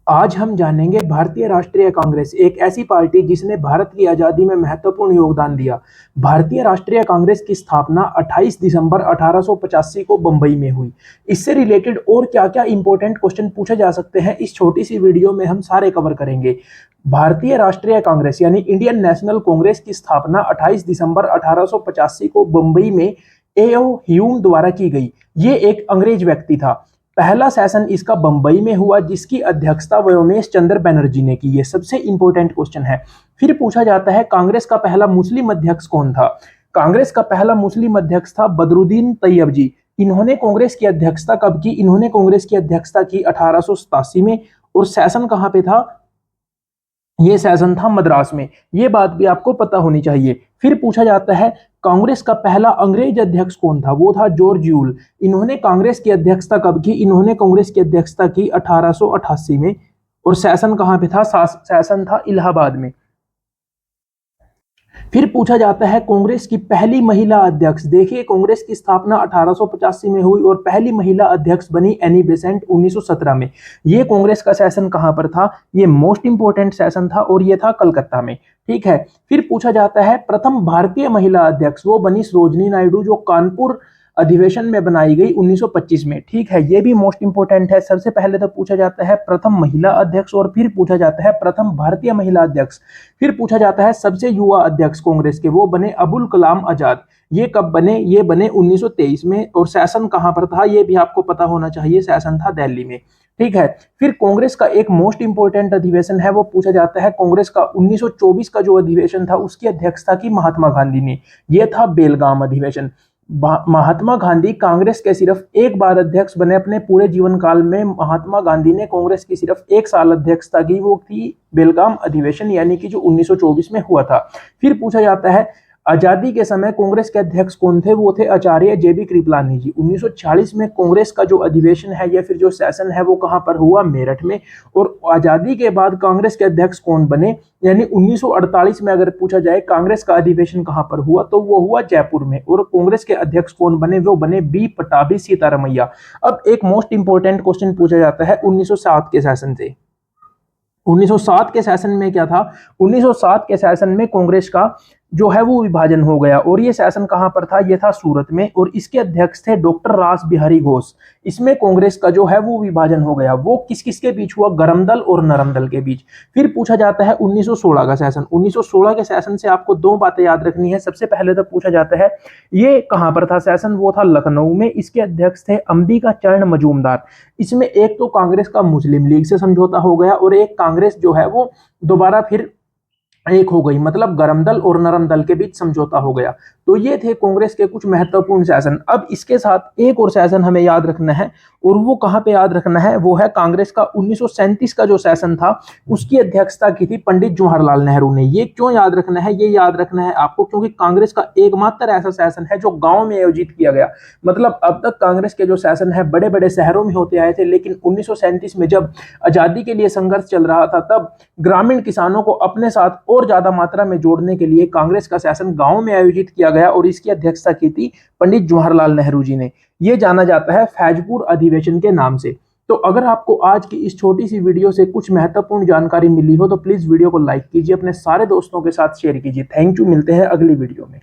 आज हम जानेंगे भारतीय राष्ट्रीय कांग्रेस, एक ऐसी पार्टी जिसने भारत की आजादी में महत्वपूर्ण योगदान दिया। भारतीय राष्ट्रीय कांग्रेस की स्थापना 28 दिसंबर 1885 को बंबई में हुई। इससे रिलेटेड और क्या-क्या इंपॉर्टेंट क्वेश्चन पूछे जा सकते हैं, इस छोटी सी वीडियो में हम सारे कवर करेंगे। भारतीय राष्ट्रीय कांग्रेस यानी इंडियन नेशनल कांग्रेस की स्थापना 28 दिसंबर 1885 को बंबई में ए.ओ. ह्यूम द्वारा की गई। ये एक अंग्रेज व्यक्ति था। पहला सेशन इसका बंबई में हुआ, जिसकी अध्यक्षता व्योमेश चंद्र बनर्जी ने की। ये सबसे इंपॉर्टेंट क्वेश्चन है। फिर पूछा जाता है कांग्रेस का पहला मुस्लिम अध्यक्ष कौन था। कांग्रेस का पहला मुस्लिम अध्यक्ष था बदरुद्दीन तैयबजी। इन्होंने कांग्रेस की अध्यक्षता कब की? इन्होंने कांग्रेस की अध्यक्षता की 1887 में। और सेशन कहां पे था? ये सेशन था मद्रास में। ये बात भी आपको पता होनी चाहिए। फिर पूछा जाता है कांग्रेस का पहला अंग्रेज अध्यक्ष कौन था? वो था जॉर्ज यूल। इन्होंने कांग्रेस की अध्यक्षता कब की? इन्होंने कांग्रेस की अध्यक्षता की 1888 में। और सेशन कहां पे था? सेशन था इलाहाबाद में। फिर पूछा जाता है कांग्रेस की पहली महिला अध्यक्ष। देखिए, कांग्रेस की स्थापना 1885 में हुई और पहली महिला अध्यक्ष बनी एनी बेसेंट 1917 में। ये कांग्रेस का सेशन कहां पर था? ये मोस्ट इंपोर्टेंट सेशन था और ये था कलकत्ता में। ठीक है। फिर पूछा जाता है प्रथम भारतीय महिला अध्यक्ष, वो बनी सरोजिनी नायडू, जो कानपुर अधिवेशन में बनाई गई 1925 में। ठीक है, ये भी मोस्ट इंपोर्टेंट है। सबसे पहले तो पूछा जाता है प्रथम महिला अध्यक्ष और फिर पूछा जाता है प्रथम भारतीय महिला अध्यक्ष। फिर पूछा जाता है सबसे युवा अध्यक्ष कांग्रेस के, वो बने अबुल कलाम आजाद। ये कब बने? ये बने 1923 में। और सेशन कहां पर था? ये भी आपको पता होना चाहिए। सेशन था दिल्ली में। ठीक है। फिर कांग्रेस का एक मोस्ट इंपोर्टेंट अधिवेशन है, वो पूछा जाता है कांग्रेस का 1924 का जो अधिवेशन था, उसकी अध्यक्षता की महात्मा गांधी ने। यह था बेलगाम अधिवेशन। महात्मा गांधी कांग्रेस के सिर्फ एक बार अध्यक्ष बने अपने पूरे जीवन काल में। महात्मा गांधी ने कांग्रेस की सिर्फ एक साल अध्यक्षता की, वो थी बेलगाम अधिवेशन, यानी कि जो 1924 में हुआ था। फिर पूछा जाता है आजादी के समय कांग्रेस के अध्यक्ष कौन थे? वो थे आचार्य जे बी कृपलानी जी। 1940 में कांग्रेस का जो अधिवेशन है या फिर जो सेशन है, वो कहां पर हुआ? मेरठ में। और आजादी के बाद कांग्रेस के अध्यक्ष कौन बने? यानी 1948 में अगर पूछा जाए कांग्रेस का अधिवेशन कहां पर हुआ, तो वो हुआ जयपुर में। और कांग्रेस के अध्यक्ष कौन बने? वो बने बी पटाभी सीतारमैया। अब एक मोस्ट इंपोर्टेंट क्वेश्चन पूछा जाता है 1907 के सेशन से। 1907 के सेशन में क्या था? 1907 के सेशन में कांग्रेस का जो है वो विभाजन हो गया। और ये सेशन कहां पर था? ये था सूरत में। और इसके अध्यक्ष थे डॉक्टर रास बिहारी घोष। इसमें कांग्रेस का जो है वो विभाजन हो गया। वो किस किस के बीच हुआ? गरम दल और नरम दल के बीच। फिर पूछा जाता है 1916 का सेशन। 1916 के सेशन से आपको दो बातें याद रखनी है। सबसे पहले तो पूछा जाता है ये कहां पर था सेशन? वो था लखनऊ में। इसके अध्यक्ष थे अंबिका चरण मजूमदार। इसमें एक तो कांग्रेस का मुस्लिम लीग से समझौता हो गया और एक कांग्रेस जो है वो दोबारा फिर एक हो गई, मतलब गरम दल और नरम दल के बीच समझौता हो गया। तो ये थे कांग्रेस के कुछ महत्वपूर्ण सेशन। अब इसके साथ एक और सेशन हमें याद रखना है, और वो कहां पे याद रखना है? वो है कांग्रेस का 1937 का जो सेशन था, उसकी अध्यक्षता की थी पंडित जवाहरलाल नेहरू ने। ये क्यों याद रखना है? ये याद रखना है आपको क्योंकि कांग्रेस का एकमात्र ऐसा सेशन है जो गांव में आयोजित किया गया। मतलब अब तक कांग्रेस के जो सेशन है बड़े बड़े शहरों में होते आए थे, लेकिन 1937 में जब आजादी के लिए संघर्ष चल रहा था, तब ग्रामीण किसानों को अपने साथ और ज्यादा मात्रा में जोड़ने के लिए कांग्रेस का सेशन गांव में आयोजित किया गया और इसकी अध्यक्षता की थी पंडित जवाहरलाल नेहरू जी ने। यह जाना जाता है फैजपुर अधिवेशन के नाम से। तो अगर आपको आज की इस छोटी सी वीडियो से कुछ महत्वपूर्ण जानकारी मिली हो, तो प्लीज वीडियो को लाइक कीजिए, अपने सारे दोस्तों के साथ शेयर कीजिए। Thank you. मिलते हैं अगली वीडियो में।